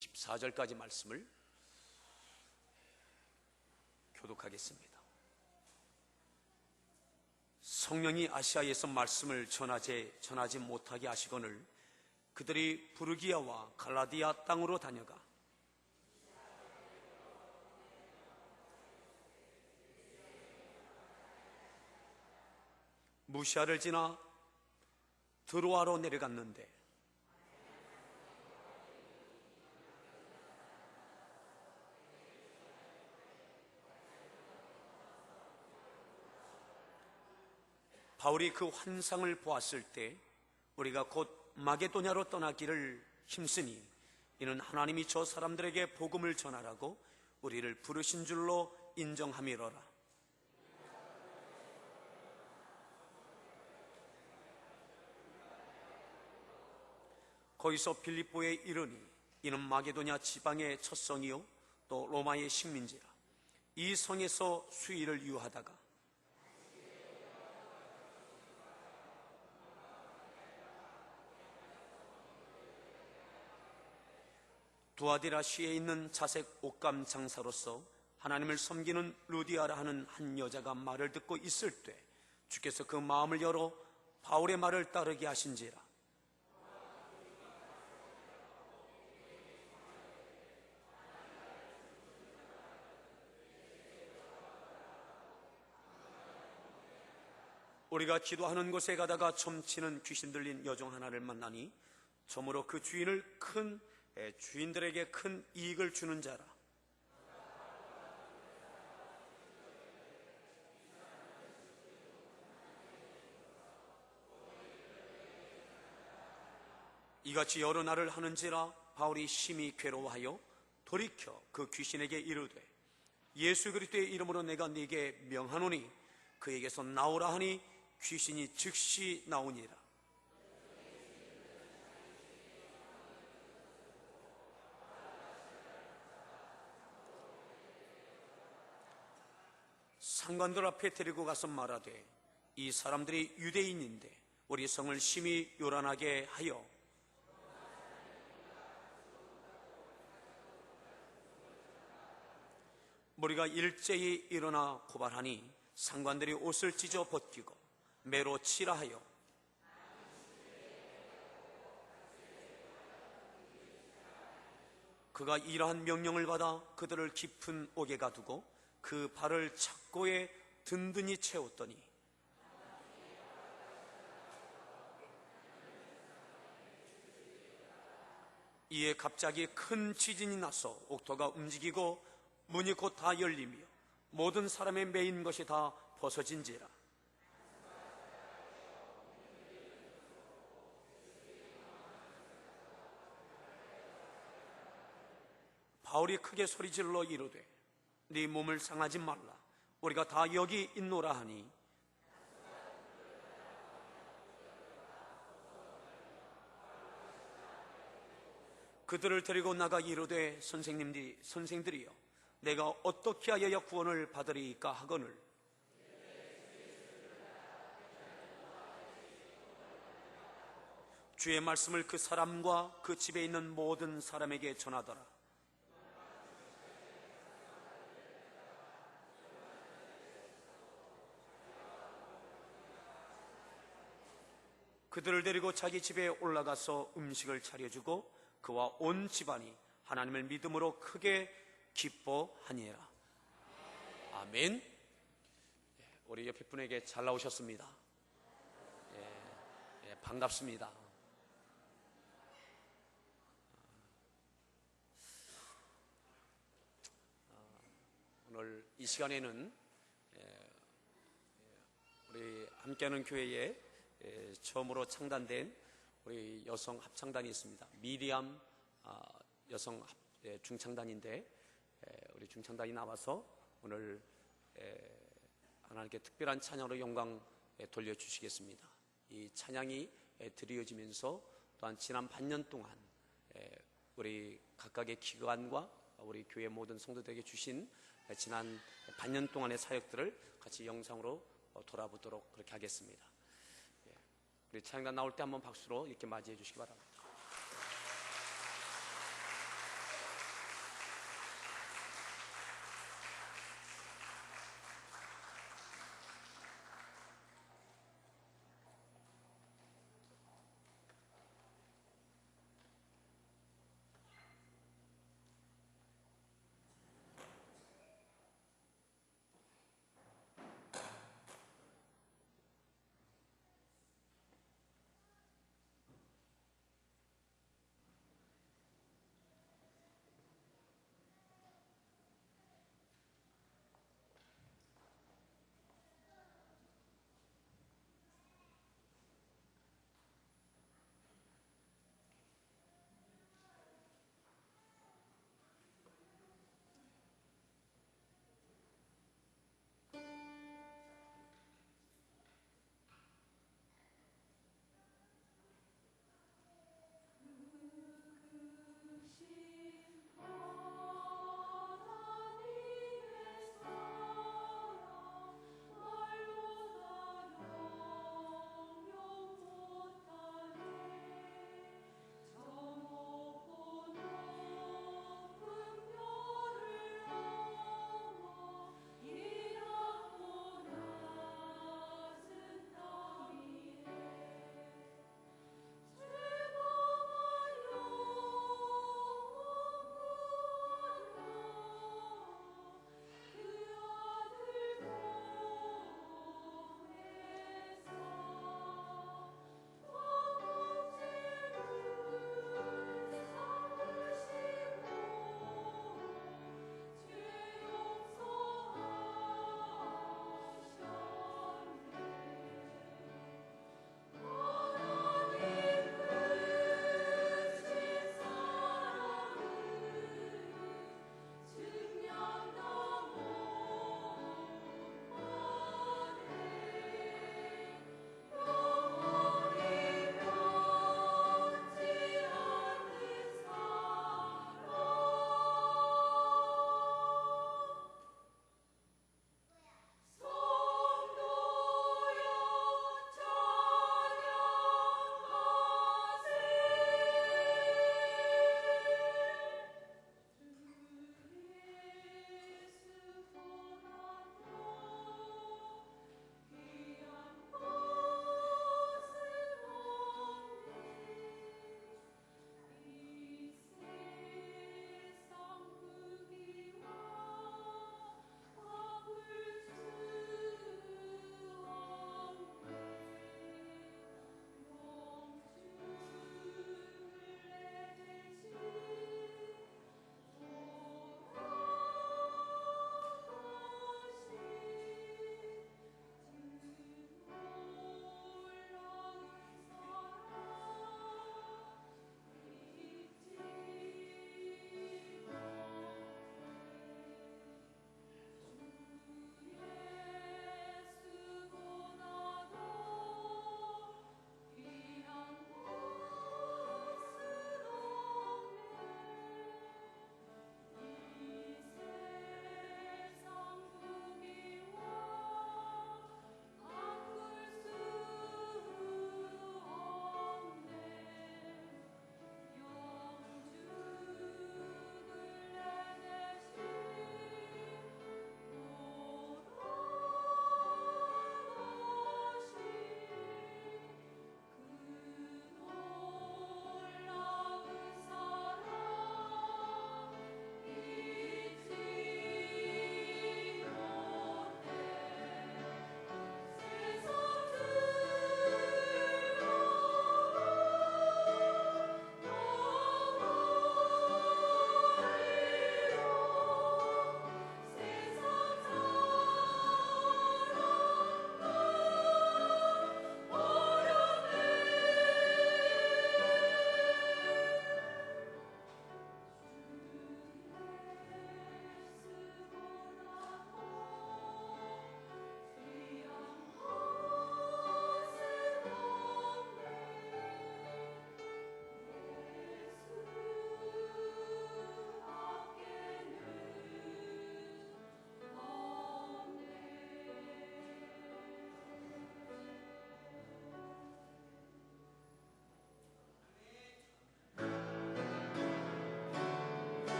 14절까지 말씀을 교독하겠습니다. 성령이 아시아에서 말씀을 전하지 못하게 하시거늘 그들이 부르기아와 갈라디아 땅으로 다녀가 무시아를 지나 드로아로 내려갔는데 바울이 그 환상을 보았을 때 우리가 곧 마게도냐로 떠나기를 힘쓰니 이는 하나님이 저 사람들에게 복음을 전하라고 우리를 부르신 줄로 인정함이로라. 거기서 빌립보에 이르니 이는 마게도냐 지방의 첫 성이요 또 로마의 식민지라. 이 성에서 수일을 유하다가 두아디라시에 있는 자색 옷감 장사로서 하나님을 섬기는 루디아라 하는 한 여자가 말을 듣고 있을 때 주께서 그 마음을 열어 바울의 말을 따르게 하신지라. 우리가 기도하는 곳에 가다가 점치는 귀신 들린 여종 하나를 만나니 점으로 그 주인들에게 큰 이익을 주는 자라. 이같이 여러 날을 하는지라 바울이 심히 괴로워하여 돌이켜 그 귀신에게 이르되 예수 그리스도의 이름으로 내가 네게 명하노니 그에게서 나오라 하니 귀신이 즉시 나오니라. 상관들 앞에 데리고 가서 말하되 이 사람들이 유대인인데 우리 성을 심히 요란하게 하여 우리가 일제히 일어나 고발하니 상관들이 옷을 찢어 벗기고 매로 치라 하여 그가 이러한 명령을 받아 그들을 깊은 옥에 가두고 그 발을 착고에 든든히 채웠더니 이에 갑자기 큰 지진이 나서 옥토가 움직이고 문이 곧 다 열리며 모든 사람의 매인 것이 다 벗어진지라. 바울이 크게 소리질러 이르되 네 몸을 상하지 말라. 우리가 다 여기 있노라 하니 그들을 데리고 나가 이르되 선생들이여 내가 어떻게 하여야 구원을 받으리이까 하거늘 주의 말씀을 그 사람과 그 집에 있는 모든 사람에게 전하더라. 그들을 데리고 자기 집에 올라가서 음식을 차려주고 그와 온 집안이 하나님을 믿음으로 크게 기뻐하니라. 아멘. 우리 옆에 분에게 잘 나오셨습니다. 반갑습니다. 오늘 이 시간에는 우리 함께하는 교회에 처음으로 창단된 우리 여성 합창단이 있습니다. 미리암 여성 중창단인데 우리 중창단이 나와서 오늘 하나님께 특별한 찬양으로 영광 돌려주시겠습니다. 이 찬양이 드려지면서 또한 지난 반년 동안 우리 각각의 기관과 우리 교회 모든 성도들에게 주신 지난 반년 동안의 사역들을 같이 영상으로 돌아보도록 그렇게 하겠습니다. 우리 찬양단 나올 때 한번 박수로 이렇게 맞이해 주시기 바랍니다.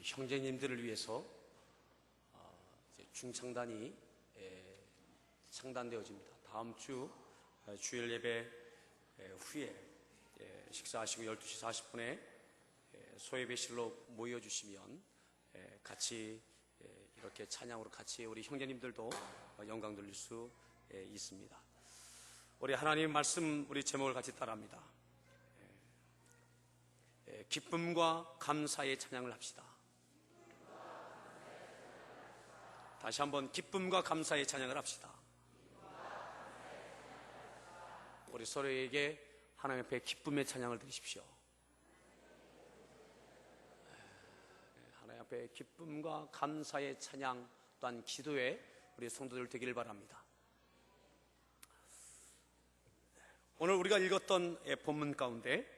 형제님들을 위해서 중창단이 창단되어집니다. 다음 주 주일 예배 후에 식사하시고 12시 40분에 소예배실로 모여주시면 같이 이렇게 찬양으로 같이 우리 형제님들도 영광 돌릴 수 있습니다. 우리 하나님 말씀 우리 제목을 같이 따라합니다. 기쁨과 감사의 찬양을 합시다. 다시 한번 기쁨과 감사의 찬양을 합시다. 우리 서로에게 하나님 앞에 기쁨의 찬양을 드리십시오. 하나님 앞에 기쁨과 감사의 찬양 또한 기도에 우리 성도들 되기를 바랍니다. 오늘 우리가 읽었던 본문 가운데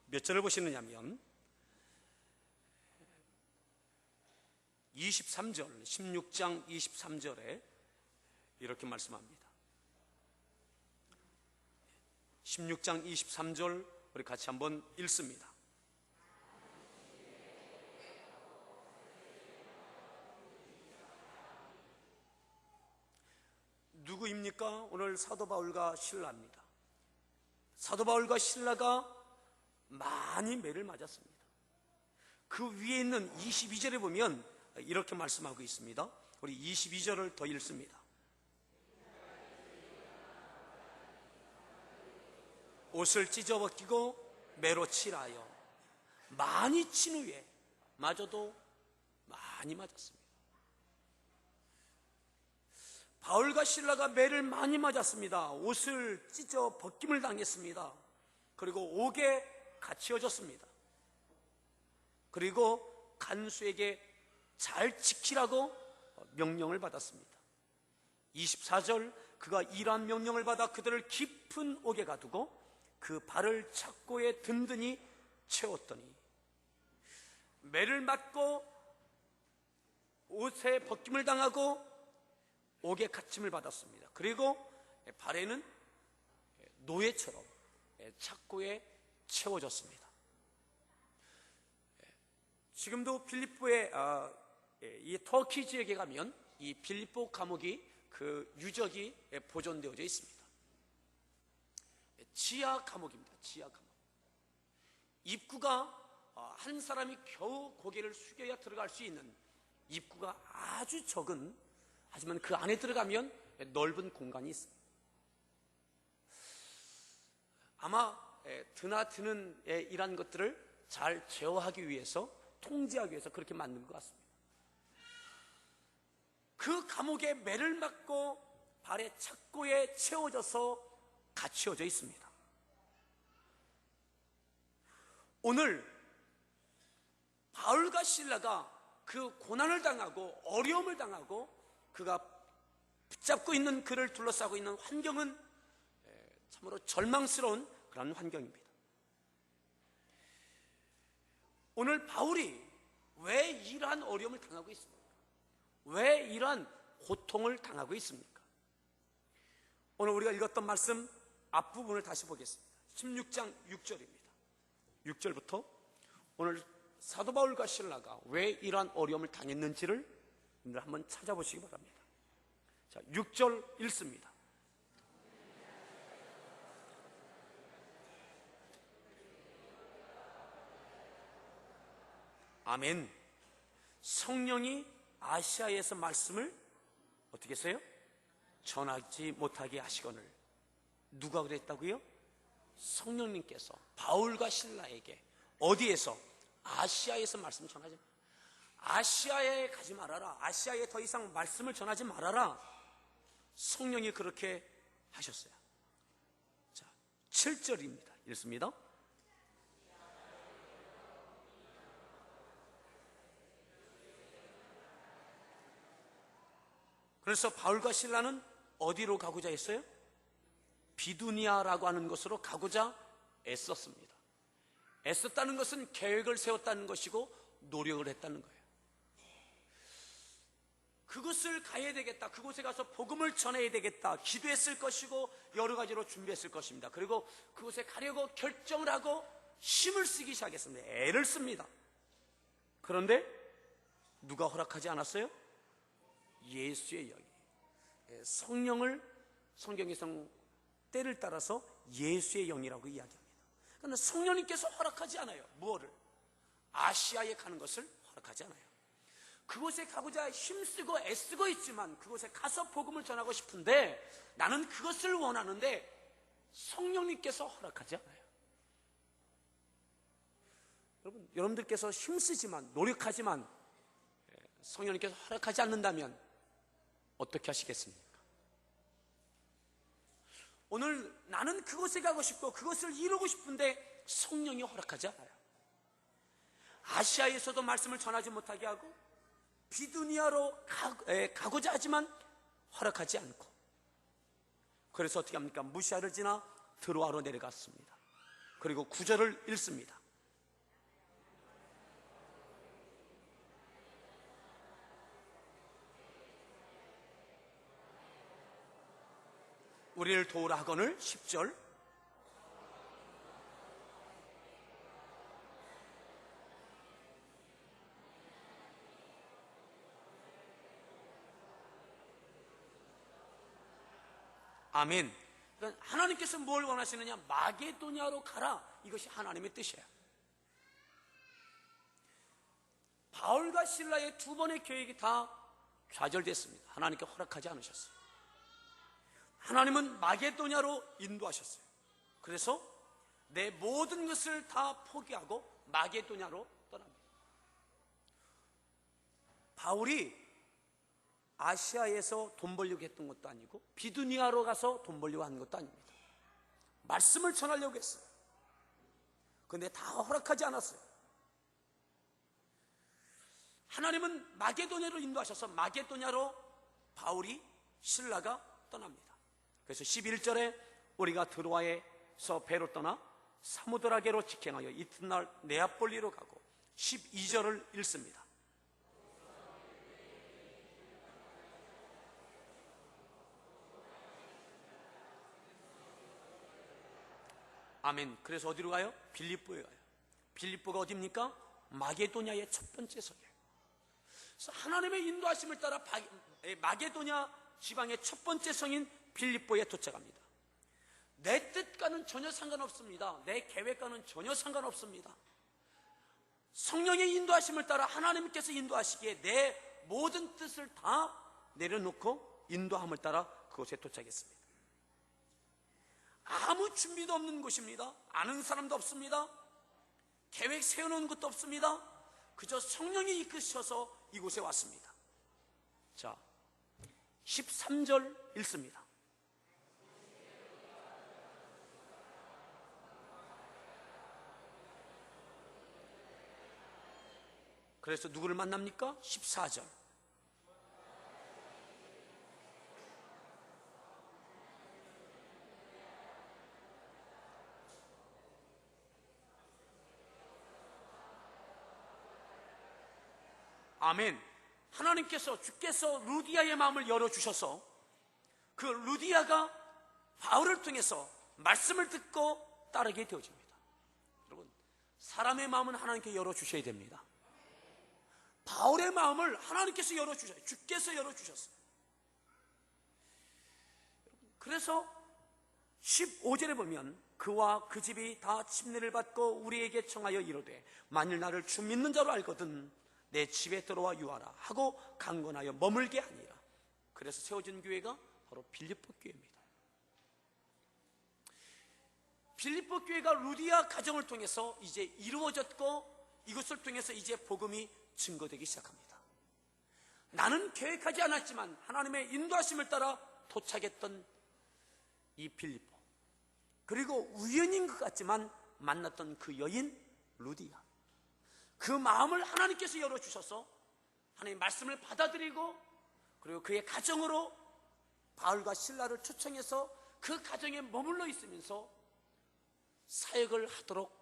몇 절을 보시느냐면 23절, 16장 23절에 이렇게 말씀합니다. 16장 23절 우리 같이 한번 읽습니다. 누구입니까? 오늘 사도 바울과 실라입니다. 사도 바울과 실라가 많이 매를 맞았습니다. 그 위에 있는 22절에 보면 이렇게 말씀하고 있습니다. 우리 22절을 더 읽습니다. 옷을 찢어벗기고 매로 칠하여 많이 친 후에 마저도 많이 맞았습니다. 바울과 실라가 매를 많이 맞았습니다. 옷을 찢어 벗김을 당했습니다. 그리고 옥에 갇혀졌습니다. 그리고 간수에게 잘 지키라고 명령을 받았습니다. 24절 그가 이러한 명령을 받아 그들을 깊은 옥에 가두고 그 발을 착고에 든든히 채웠더니 매를 맞고 옷에 벗김을 당하고 옥에 갇힘을 받았습니다. 그리고 발에는 노예처럼 착고에 채워졌습니다. 지금도 필리포의 이 터키 지역에 가면 이 필리포 감옥이 그 유적이 보존되어져 있습니다. 지하 감옥입니다. 지하 감옥. 입구가 한 사람이 겨우 고개를 숙여야 들어갈 수 있는 입구가 아주 적은, 하지만 그 안에 들어가면 넓은 공간이 있습니다. 아마 드나드는 이런 것들을 잘 제어하기 위해서, 통제하기 위해서 그렇게 만든 것 같습니다. 그 감옥에 매를 맞고 발에 착고에 채워져서 갇혀져 있습니다. 오늘 바울과 실라가 그 고난을 당하고 어려움을 당하고 그가 붙잡고 있는 그를 둘러싸고 있는 환경은 참으로 절망스러운 그런 환경입니다. 오늘 바울이 왜 이러한 어려움을 당하고 있습니까? 왜 이러한 고통을 당하고 있습니까? 오늘 우리가 읽었던 말씀 앞부분을 다시 보겠습니다. 16장 6절입니다. 6절부터 오늘 사도 바울과 실라가 왜 이러한 어려움을 당했는지를 한번 찾아보시기 바랍니다. 자, 6절 읽습니다. 아멘. 성령이 아시아에서 말씀을 어떻게 했어요? 전하지 못하게 하시거늘. 누가 그랬다고요? 성령님께서 바울과 실라에게 어디에서? 아시아에서 말씀 전하지 말아라. 아시아에 가지 말아라. 아시아에 더 이상 말씀을 전하지 말아라. 성령이 그렇게 하셨어요. 자, 7절입니다. 읽습니다. 그래서 바울과 실라는 어디로 가고자 했어요? 비두니아라고 하는 곳으로 가고자 애썼습니다. 애썼다는 것은 계획을 세웠다는 것이고 노력을 했다는 거예요. 그곳을 가야 되겠다, 그곳에 가서 복음을 전해야 되겠다, 기도했을 것이고 여러 가지로 준비했을 것입니다. 그리고 그곳에 가려고 결정을 하고 힘을 쓰기 시작했습니다. 애를 씁니다. 그런데 누가 허락하지 않았어요? 예수의 영이. 성령을 성경에서는 때를 따라서 예수의 영이라고 이야기합니다. 그런데 성령님께서 허락하지 않아요. 무엇을? 아시아에 가는 것을 허락하지 않아요. 그곳에 가고자 힘쓰고 애쓰고 있지만 그곳에 가서 복음을 전하고 싶은데 나는 그것을 원하는데 성령님께서 허락하지 않아요. 여러분들께서 힘쓰지만 노력하지만 성령님께서 허락하지 않는다면 어떻게 하시겠습니까? 오늘 나는 그곳에 가고 싶고 그것을 이루고 싶은데 성령이 허락하지 않아요. 아시아에서도 말씀을 전하지 못하게 하고 비두니아로 가고자 하지만 허락하지 않고, 그래서 어떻게 합니까? 무시아를 지나 드로아로 내려갔습니다. 그리고 9절을 읽습니다. 우리를 도우라 하거늘 10절. 아멘. 그러니까 하나님께서 뭘 원하시느냐? 마게도냐로 가라. 이것이 하나님의 뜻이에요. 바울과 실라의 두 번의 계획이 다 좌절됐습니다. 하나님께 허락하지 않으셨어요. 하나님은 마게도냐로 인도하셨어요. 그래서 내 모든 것을 다 포기하고 마게도냐로 떠납니다. 바울이 아시아에서 돈 벌려고 했던 것도 아니고 비두니아로 가서 돈 벌려고 한 것도 아닙니다. 말씀을 전하려고 했어요. 그런데 다 허락하지 않았어요. 하나님은 마게도냐로 인도하셔서 마게도냐로 바울이 실라가 떠납니다. 그래서 11절에 우리가 드로아에서 배로 떠나 사무드라게로 직행하여 이튿날 네아폴리로 가고 12절을 읽습니다. 아멘. 그래서 어디로 가요? 빌립보에 가요. 빌립보가 어디입니까? 마게도냐의 첫 번째 성이에요. 그래서 하나님의 인도하심을 따라 마게도냐 지방의 첫 번째 성인 빌립보에 도착합니다. 내 뜻과는 전혀 상관없습니다. 내 계획과는 전혀 상관없습니다. 성령의 인도하심을 따라 하나님께서 인도하시기에 내 모든 뜻을 다 내려놓고 인도함을 따라 그곳에 도착했습니다. 아무 준비도 없는 곳입니다. 아는 사람도 없습니다. 계획 세워놓은 것도 없습니다. 그저 성령이 이끄셔서 이곳에 왔습니다. 자, 13절 읽습니다. 그래서 누구를 만납니까? 14절. 아멘. 하나님께서 주께서 루디아의 마음을 열어주셔서 그 루디아가 바울을 통해서 말씀을 듣고 따르게 되어집니다. 여러분, 사람의 마음은 하나님께 열어주셔야 됩니다. 바울의 마음을 하나님께서 열어주셔요. 주께서 열어주셨어요. 그래서 15절에 보면 그와 그 집이 다 침례를 받고 우리에게 청하여 이르되 만일 나를 주 믿는 자로 알거든 내 집에 들어와 유하라 하고 강권하여 머물게 하니라. 그래서 세워진 교회가 바로 빌립보 교회입니다. 빌립보 교회가 루디아 가정을 통해서 이제 이루어졌고 이것을 통해서 이제 복음이 증거되기 시작합니다. 나는 계획하지 않았지만 하나님의 인도하심을 따라 도착했던 이 빌립보, 그리고 우연인 것 같지만 만났던 그 여인 루디아, 그 마음을 하나님께서 열어주셔서 하나님의 말씀을 받아들이고 그리고 그의 가정으로 바울과 실라를 초청해서 그 가정에 머물러 있으면서 사역을 하도록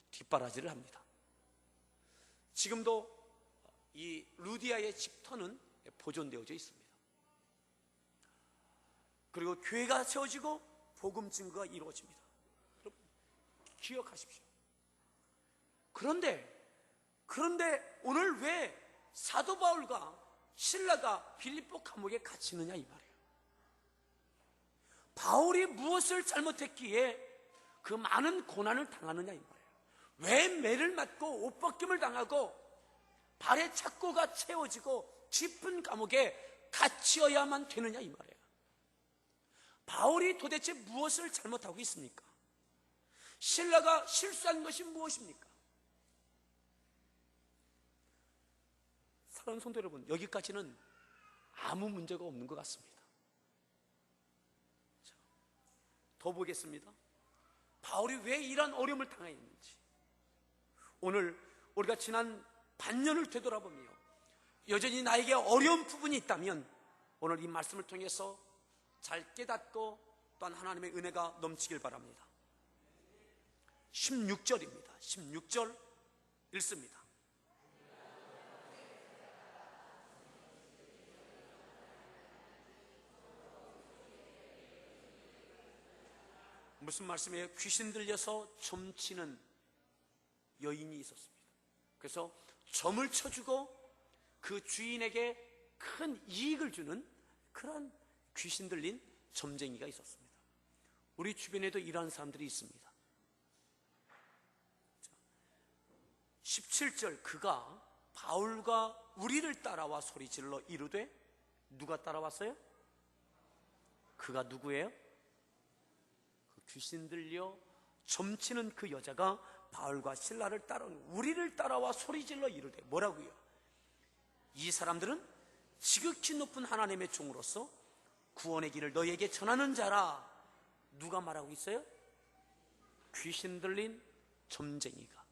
뒷바라지를 합니다. 지금도 이 루디아의 집터는 보존되어져 있습니다. 그리고 교회가 세워지고 복음 증거가 이루어집니다. 여러분 기억하십시오. 그런데 그런데 오늘 왜 사도 바울과 실라가 빌립보 감옥에 갇히느냐 이 말이에요. 바울이 무엇을 잘못했기에 그 많은 고난을 당하느냐 이 말이에요. 왜 매를 맞고 옷벗김을 당하고 발에 착고가 채워지고 깊은 감옥에 갇혀야만 되느냐 이 말이에요. 바울이 도대체 무엇을 잘못하고 있습니까? 실라가 실수한 것이 무엇입니까? 사랑하는 성도 여러분, 여기까지는 아무 문제가 없는 것 같습니다. 자, 더 보겠습니다. 바울이 왜 이런 어려움을 당했는지, 오늘 우리가 지난 반년을 되돌아보며 여전히 나에게 어려운 부분이 있다면 오늘 이 말씀을 통해서 잘 깨닫고 또한 하나님의 은혜가 넘치길 바랍니다. 16절입니다. 16절 읽습니다. 무슨 말씀이에요? 귀신 들려서 점치는 여인이 있었습니다. 그래서 점을 쳐주고 그 주인에게 큰 이익을 주는 그런 귀신 들린 점쟁이가 있었습니다. 우리 주변에도 이러한 사람들이 있습니다. 17절, 그가 바울과 우리를 따라와 소리질러 이르되, 누가 따라왔어요? 그가 누구예요? 그 귀신 들려 점치는 그 여자가 바울과 실라를 따라오는, 우리를 따라와 소리질러 이르되, 뭐라고요? 이 사람들은 지극히 높은 하나님의 종으로서 구원의 길을 너희에게 전하는 자라. 누가 말하고 있어요? 귀신 들린 점쟁이가.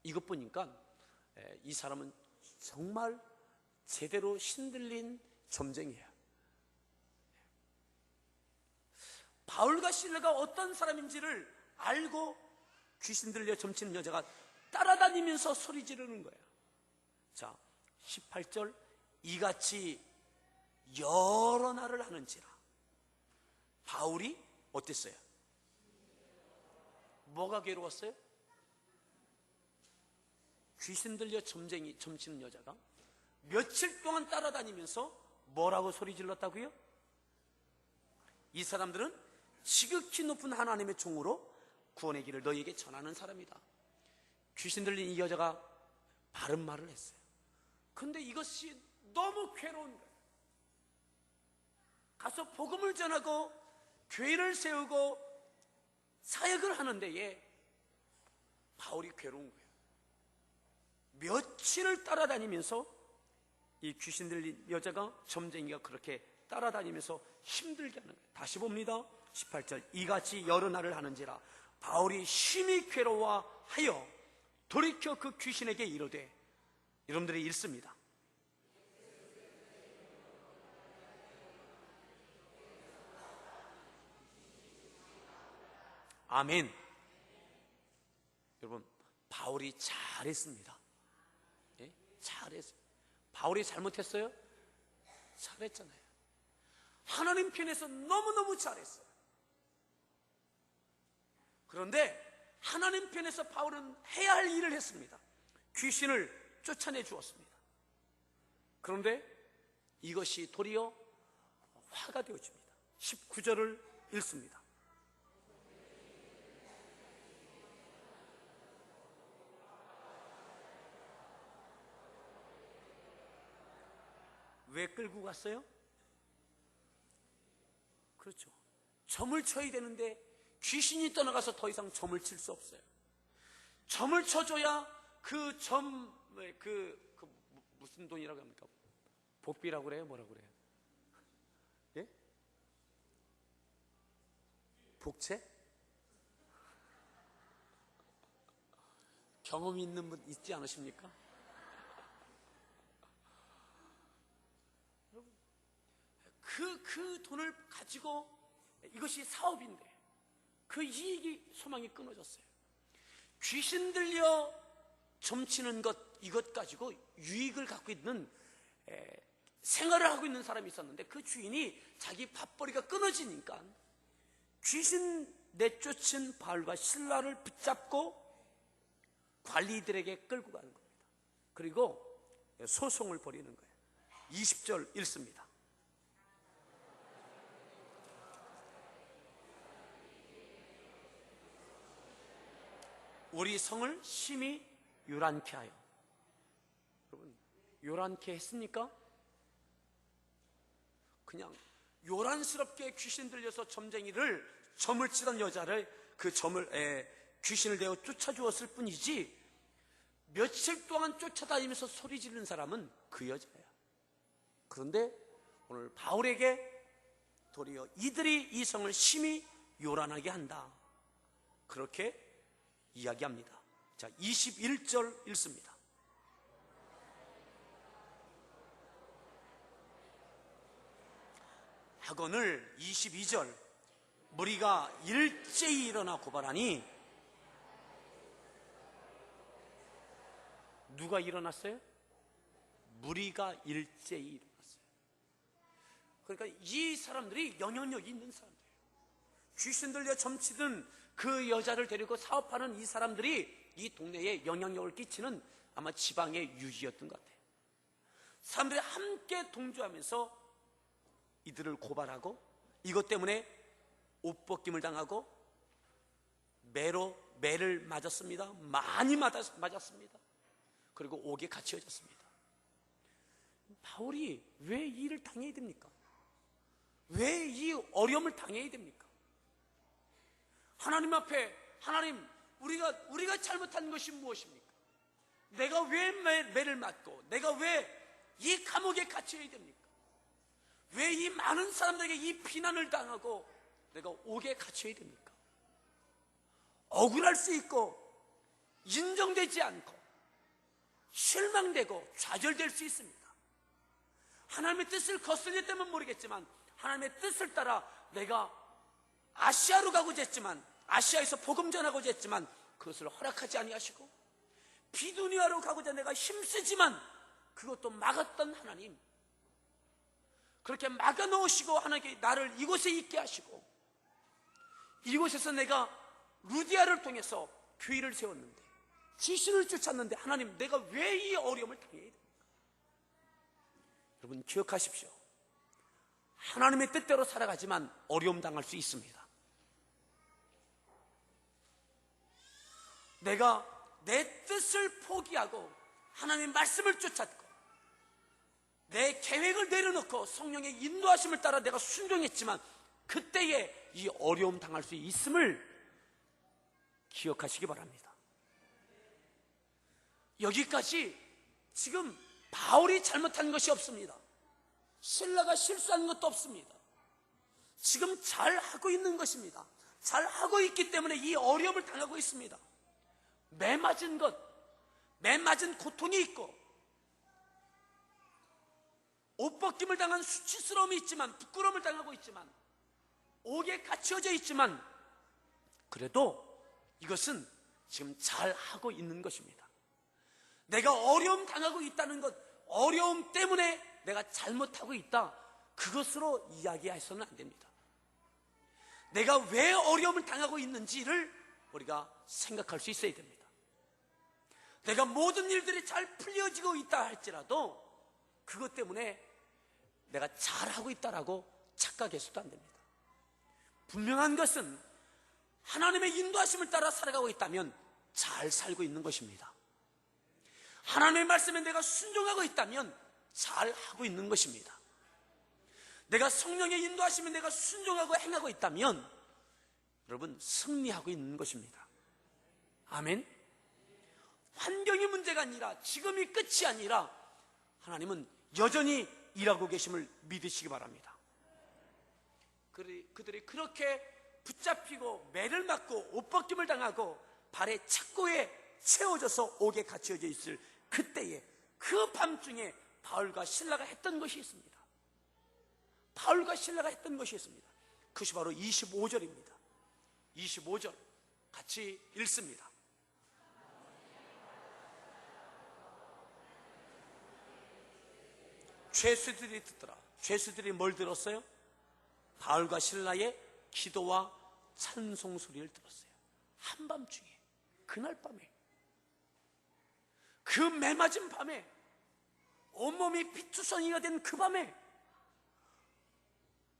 이것 보니까 이 사람은 정말 제대로 신들린 점쟁이에요. 바울과 실라가 어떤 사람인지를 알고 귀신 들려 점치는 여자가 따라다니면서 소리 지르는 거예요. 자, 18절, 이같이 여러 날을 하는지라. 바울이 어땠어요? 뭐가 괴로웠어요? 귀신 들려 점치는 여자가 며칠 동안 따라다니면서 뭐라고 소리 질렀다고요? 이 사람들은 지극히 높은 하나님의 종으로 구원의 길을 너희에게 전하는 사람이다. 귀신 들린 이 여자가 바른 말을 했어요. 그런데 이것이 너무 괴로운 거예요. 가서 복음을 전하고 교회를 세우고 사역을 하는 데에 바울이 괴로운 거예요. 며칠을 따라다니면서 이 귀신 들린 여자가, 점쟁이가 그렇게 따라다니면서 힘들게 하는 거예요. 다시 봅니다. 18절, 이같이 여러 날을 하는지라. 바울이 심히 괴로워하여 돌이켜 그 귀신에게 이르되, 여러분들이 읽습니다. 아멘. 여러분, 바울이 잘했습니다. 예? 잘했어요. 바울이 잘못했어요? 잘했잖아요. 하나님 편에서 너무너무 잘했어요. 그런데 하나님 편에서 바울은 해야 할 일을 했습니다. 귀신을 쫓아내 주었습니다. 그런데 이것이 도리어 화가 되어집니다. 19절을 읽습니다. 왜 끌고 갔어요? 그렇죠. 점을 쳐야 되는데 귀신이 떠나가서 더 이상 점을 칠 수 없어요. 점을 쳐줘야 그 점, 무슨 돈이라고 합니까? 복비라고 그래요? 뭐라고 그래요? 예? 복채? 경험이 있는 분 있지 않으십니까? 그 돈을 가지고, 이것이 사업인데 그 이익이, 소망이 끊어졌어요. 귀신 들려 점치는 것, 이것 가지고 유익을 갖고 있는 생활을 하고 있는 사람이 있었는데, 그 주인이 자기 밥벌이가 끊어지니까 귀신 내쫓은 바울과 실라를 붙잡고 관리들에게 끌고 가는 겁니다. 그리고 소송을 벌이는 거예요. 20절 읽습니다. 우리 성을 심히 요란케 하여. 여러분, 요란케 했습니까? 그냥 요란스럽게 귀신 들려서 점을 치던 여자를 귀신을 내어 쫓아주었을 뿐이지, 며칠 동안 쫓아다니면서 소리 지르는 사람은 그 여자야. 그런데 오늘 바울에게 도리어 이들이 이 성을 심히 요란하게 한다, 그렇게 이야기합니다. 자, 21절 읽습니다. 하거늘 22절, 무리가 일제히 일어나 고발하니. 누가 일어났어요? 무리가 일제히 일어났어요. 그러니까 이 사람들이 영향력이 있는 사람들이에요. 귀신 들려 점치던 그 여자를 데리고 사업하는 이 사람들이 이 동네에 영향력을 끼치는 아마 지방의 유지였던 것 같아요. 사람들이 함께 동조하면서 이들을 고발하고, 이것 때문에 옷벗김을 당하고 매를 맞았습니다. 많이 맞았습니다. 그리고 옥에 갇혀졌습니다. 바울이 왜 이 일을 당해야 됩니까? 왜 이 어려움을 당해야 됩니까? 하나님 앞에, 하나님, 우리가 잘못한 것이 무엇입니까? 내가 왜 매를 맞고, 내가 왜 이 감옥에 갇혀야 됩니까? 왜 이 많은 사람들에게 이 비난을 당하고 내가 옥에 갇혀야 됩니까? 억울할 수 있고, 인정되지 않고, 실망되고 좌절될 수 있습니다. 하나님의 뜻을 거스르기 때문에 모르겠지만, 하나님의 뜻을 따라 내가 아시아로 가고자 했지만, 아시아에서 복음 전하고자 했지만 그것을 허락하지 아니하시고, 비두니아로 가고자 내가 힘쓰지만 그것도 막았던 하나님, 그렇게 막아 놓으시고 하나님께 나를 이곳에 있게 하시고, 이곳에서 내가 루디아를 통해서 교회를 세웠는데, 귀신을 쫓았는데, 하나님, 내가 왜 이 어려움을 당해야 됩니까? 여러분, 기억하십시오. 하나님의 뜻대로 살아가지만 어려움 당할 수 있습니다. 내가 내 뜻을 포기하고 하나님의 말씀을 쫓았고, 내 계획을 내려놓고 성령의 인도하심을 따라 내가 순종했지만 그때에 이 어려움 당할 수 있음을 기억하시기 바랍니다. 여기까지 지금 바울이 잘못한 것이 없습니다. 실라가 실수한 것도 없습니다. 지금 잘하고 있는 것입니다. 잘하고 있기 때문에 이 어려움을 당하고 있습니다. 매 맞은 고통이 있고, 옷 벗김을 당한 수치스러움이 있지만, 부끄러움을 당하고 있지만, 옥에 갇혀져 있지만, 그래도 이것은 지금 잘하고 있는 것입니다. 내가 어려움 당하고 있다는 것, 어려움 때문에 내가 잘못하고 있다, 그것으로 이야기해서는 안 됩니다. 내가 왜 어려움을 당하고 있는지를 우리가 생각할 수 있어야 됩니다. 내가 모든 일들이 잘 풀려지고 있다 할지라도 그것 때문에 내가 잘하고 있다라고 착각해서도 안 됩니다. 분명한 것은 하나님의 인도하심을 따라 살아가고 있다면 잘 살고 있는 것입니다. 하나님의 말씀에 내가 순종하고 있다면 잘하고 있는 것입니다. 내가 성령의 인도하심에 내가 순종하고 행하고 있다면 여러분, 승리하고 있는 것입니다. 아멘. 환경이 문제가 아니라, 지금이 끝이 아니라 하나님은 여전히 일하고 계심을 믿으시기 바랍니다. 그들이 그렇게 붙잡히고 매를 맞고 옷벗김을 당하고 발에 착고에 채워져서 옥에 갇혀져 있을 그때에, 그 밤중에 바울과 실라가 했던 것이 있습니다. 바울과 실라가 했던 것이 있습니다. 그것이 바로 25절입니다. 25절 같이 읽습니다. 죄수들이 듣더라. 죄수들이 뭘 들었어요? 바울과 실라의 기도와 찬송 소리를 들었어요. 한밤중에, 그날 밤에. 그 매맞은 밤에, 온몸이 피투성이가 된 그 밤에,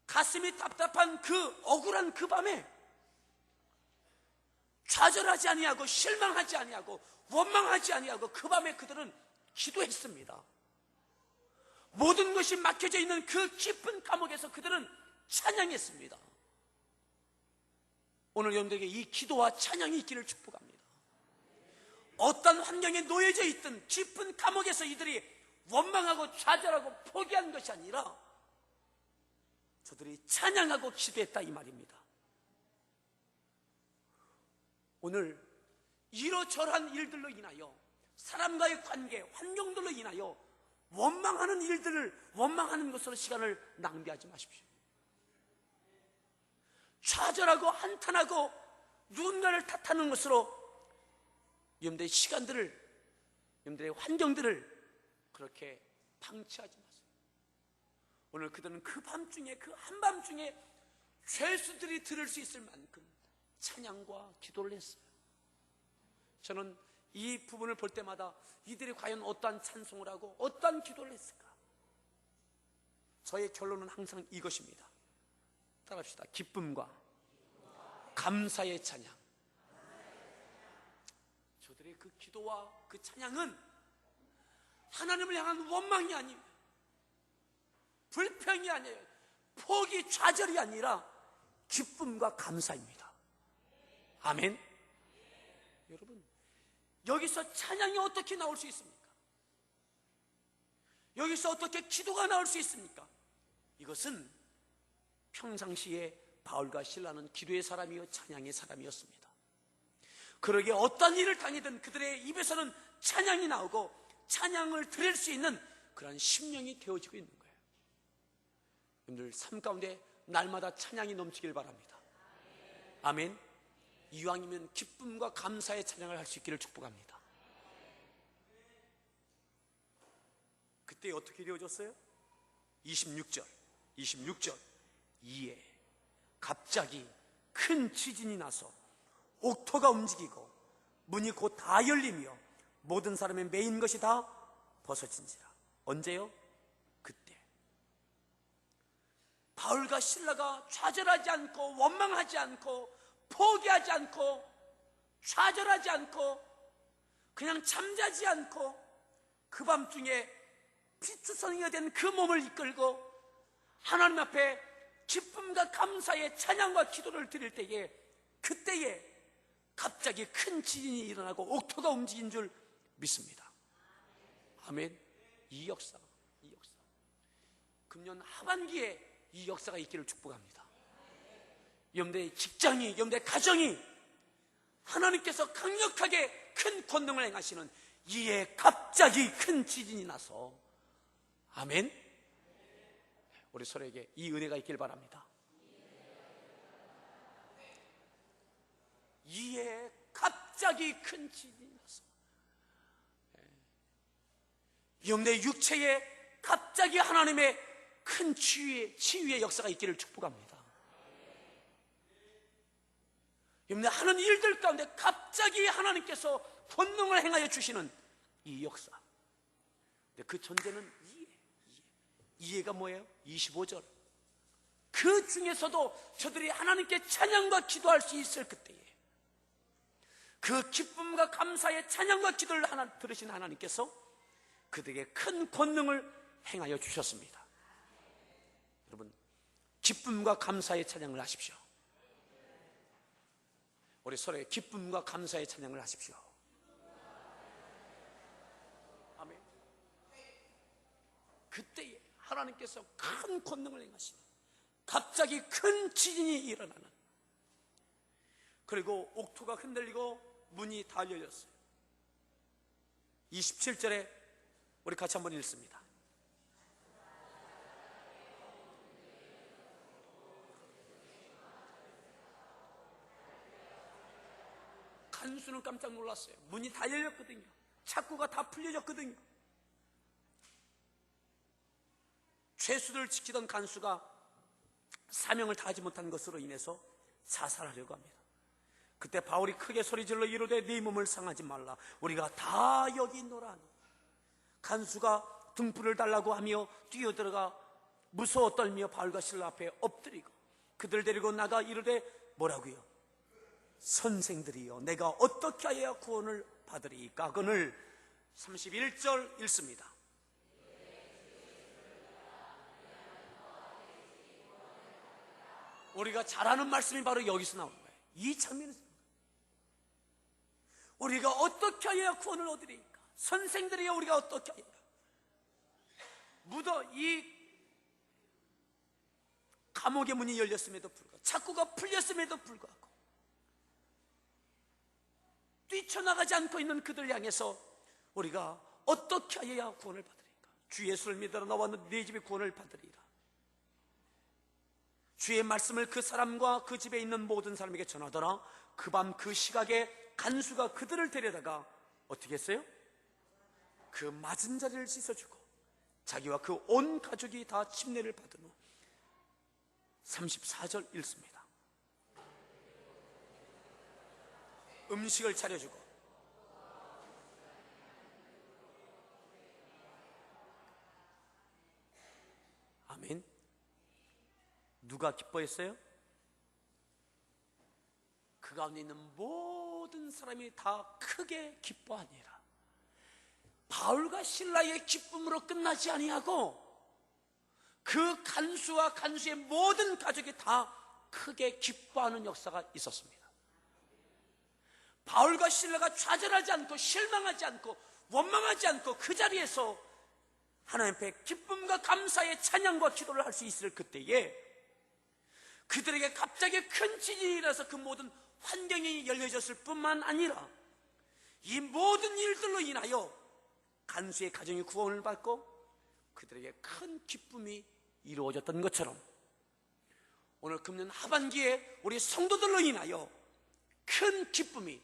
가슴이 답답한 그 억울한 그 밤에 좌절하지 아니하고 실망하지 아니하고 원망하지 아니하고 그 밤에 그들은 기도했습니다. 모든 것이 막혀져 있는 그 깊은 감옥에서 그들은 찬양했습니다. 오늘 여러분들에게 이 기도와 찬양이 있기를 축복합니다. 어떤 환경에 놓여져 있든 깊은 감옥에서 이들이 원망하고 좌절하고 포기한 것이 아니라 저들이 찬양하고 기도했다 이 말입니다. 오늘 이러저러한 일들로 인하여, 사람과의 관계, 환경들로 인하여 원망하는 일들을 원망하는 것으로 시간을 낭비하지 마십시오. 좌절하고 한탄하고 누군가를 탓하는 것으로 여러분들의 시간들을, 여러분들의 환경들을 그렇게 방치하지 마세요. 오늘 그들은 그 밤중에, 그 한밤중에 죄수들이 들을 수 있을 만큼 찬양과 기도를 했어요. 저는 이 부분을 볼 때마다 이들이 과연 어떠한 찬송을 하고 어떠한 기도를 했을까? 저의 결론은 항상 이것입니다. 따라합시다. 기쁨과 감사의 찬양. 저들의 그 기도와 그 찬양은 하나님을 향한 원망이 아니에요, 불평이 아니에요, 포기, 좌절이 아니라 기쁨과 감사입니다. 아멘. 여러분, 여기서 찬양이 어떻게 나올 수 있습니까? 여기서 어떻게 기도가 나올 수 있습니까? 이것은 평상시에 바울과 실라는 기도의 사람이요 찬양의 사람이었습니다. 그러기에 어떤 일을 당하든 그들의 입에서는 찬양이 나오고 찬양을 드릴 수 있는 그런 심령이 되어지고 있는 거예요. 여러분들 삶 가운데 날마다 찬양이 넘치길 바랍니다. 아멘. 이왕이면 기쁨과 감사의 찬양을 할 수 있기를 축복합니다. 그때 어떻게 되어졌어요? 26절 이에 갑자기 큰 지진이 나서 옥토가 움직이고 문이 곧 다 열리며 모든 사람의 매인 것이 다 벗어진지라. 언제요? 그때 바울과 실라가 좌절하지 않고 원망하지 않고 포기하지 않고 좌절하지 않고 그냥 잠자지 않고 그 밤중에 피투성이가 된 그 몸을 이끌고 하나님 앞에 기쁨과 감사의 찬양과 기도를 드릴 때에, 그때에 갑자기 큰 지진이 일어나고 옥토가 움직인 줄 믿습니다. 아멘. 이 역사 금년 하반기에 이 역사가 있기를 축복합니다. 여러분들의 직장이, 여러분들의 가정이 하나님께서 강력하게 큰 권능을 행하시는 이에 갑자기 큰 지진이 나서, 아멘. 우리 서로에게 이 은혜가 있길 바랍니다. 이에 갑자기 큰 지진이 나서 여러분들의 육체에 갑자기 하나님의 큰 치유의 역사가 있기를 축복합니다. 여러분들 하는 일들 가운데 갑자기 하나님께서 권능을 행하여 주시는 이 역사. 근데 그 전제는 이해가 뭐예요? 25절. 그 중에서도 저들이 하나님께 찬양과 기도할 수 있을 그때에 그 기쁨과 감사의 찬양과 기도를 들으신 하나님께서 그들에게 큰 권능을 행하여 주셨습니다. 여러분, 기쁨과 감사의 찬양을 하십시오. 우리 서로의 기쁨과 감사의 찬양을 하십시오. 아멘. 그때에 하나님께서 큰 권능을 행하시는, 갑자기 큰 지진이 일어나는, 그리고 옥토가 흔들리고 문이 다 열렸어요. 27절에 우리 같이 한번 읽습니다. 간수는 깜짝 놀랐어요. 문이 다 열렸거든요. 창구가 다 풀려졌거든요. 죄수들을 지키던 간수가 사명을 다하지 못한 것으로 인해서 자살하려고 합니다. 그때 바울이 크게 소리질러 이르되 네 몸을 상하지 말라. 우리가 다 여기 있노라. 간수가 등불을 달라고 하며 뛰어들어가 무서워 떨며 바울과 실라 앞에 엎드리고 그들 데리고 나가 이르되 뭐라고요? 선생들이여, 내가 어떻게 하여야 구원을 받으리이까? 그늘 31절 읽습니다. 우리가 잘 아는 말씀이 바로 여기서 나오는 거예요. 이 장면에서 우리가 어떻게 하여야 구원을 얻으리이까? 선생들이여, 우리가 어떻게 하여야? 이 감옥의 문이 열렸음에도 불구하고, 착고가 풀렸음에도 불구하고 뛰쳐나가지 않고 있는 그들 향해서 우리가 어떻게 하여야 구원을 받으리까? 주 예수를 믿으라. 너와 네 집이 구원을 받으리라. 주의 말씀을 그 사람과 그 집에 있는 모든 사람에게 전하더라. 그 밤 그 시각에 간수가 그들을 데려다가 어떻게 했어요? 그 맞은 자리를 씻어주고 자기와 그 온 가족이 다 침례를 받은 후 34절 읽습니다. 음식을 차려주고 아멘. 누가 기뻐했어요? 그 가운데 있는 모든 사람이 다 크게 기뻐하니라. 바울과 실라의 기쁨으로 끝나지 아니하고 그 간수와 간수의 모든 가족이 다 크게 기뻐하는 역사가 있었습니다. 바울과 실라가 좌절하지 않고 실망하지 않고 원망하지 않고 그 자리에서 하나님 앞에 기쁨과 감사의 찬양과 기도를 할 수 있을 그때에 그들에게 갑자기 큰 지진이 일어나서 그 모든 환경이 열려졌을 뿐만 아니라 이 모든 일들로 인하여 간수의 가정이 구원을 받고 그들에게 큰 기쁨이 이루어졌던 것처럼 오늘 금년 하반기에 우리 성도들로 인하여 큰 기쁨이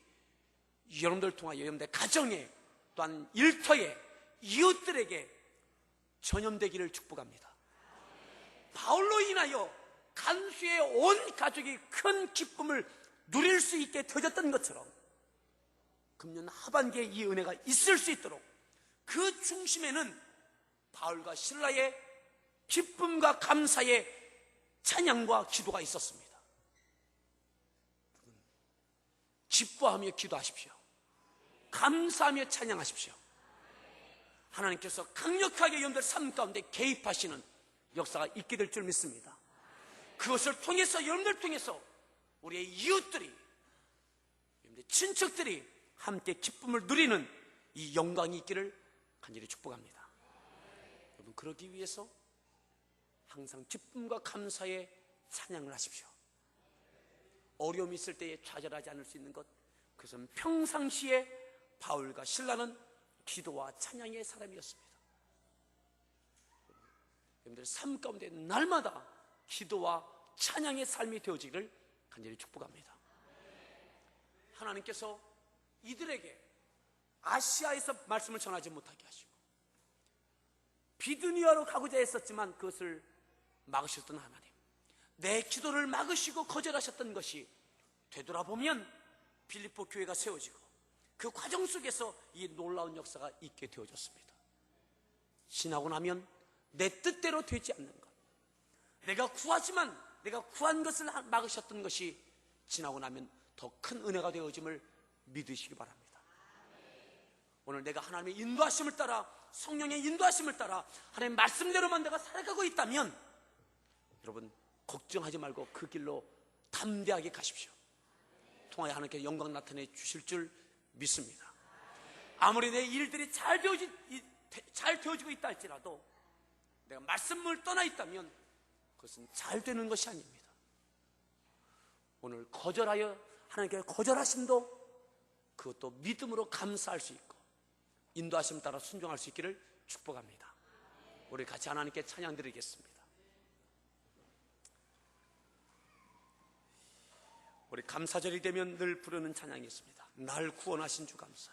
여러분들 통하여 여러분들 가정에 또한 일터에 이웃들에게 전염되기를 축복합니다. 바울로 인하여 간수의 온 가족이 큰 기쁨을 누릴 수 있게 되어졌던 것처럼 금년 하반기에 이 은혜가 있을 수 있도록 그 중심에는 바울과 실라의 기쁨과 감사의 찬양과 기도가 있었습니다. 기뻐하며 기도하십시오. 감사하며 찬양하십시오. 하나님께서 강력하게 여러분들 삶 가운데 개입하시는 역사가 있게 될 줄 믿습니다. 그것을 통해서 여러분들 통해서 우리의 이웃들이, 여러분들 친척들이 함께 기쁨을 누리는 이 영광이 있기를 간절히 축복합니다. 여러분, 그러기 위해서 항상 기쁨과 감사의 찬양을 하십시오. 어려움이 있을 때에 좌절하지 않을 수 있는 것, 그것은 평상시에 바울과 실라는 기도와 찬양의 사람이었습니다. 여러분들 삶 가운데 날마다 기도와 찬양의 삶이 되어지기를 간절히 축복합니다. 하나님께서 이들에게 아시아에서 말씀을 전하지 못하게 하시고 비두니아로 가고자 했었지만 그것을 막으셨던 하나님, 내 기도를 막으시고 거절하셨던 것이 되돌아보면 빌립보 교회가 세워지고 그 과정 속에서 이 놀라운 역사가 있게 되어졌습니다. 지나고 나면 내 뜻대로 되지 않는 것, 내가 구하지만 내가 구한 것을 막으셨던 것이 지나고 나면 더 큰 은혜가 되어짐을 믿으시기 바랍니다. 오늘 내가 하나님의 인도하심을 따라, 성령의 인도하심을 따라 하나님의 말씀대로만 내가 살아가고 있다면 여러분 걱정하지 말고 그 길로 담대하게 가십시오. 통하여 하나님께 영광 나타내 주실 줄 믿습니다. 아무리 내 일들이 잘 되어지고 있다 할지라도 내가 말씀을 떠나 있다면 그것은 잘 되는 것이 아닙니다. 오늘 거절하여 하나님께 거절하심도 그것도 믿음으로 감사할 수 있고 인도하심 따라 순종할 수 있기를 축복합니다. 우리 같이 하나님께 찬양 드리겠습니다. 우리 감사절이 되면 늘 부르는 찬양이 있습니다. 날 구원하신 주 감사.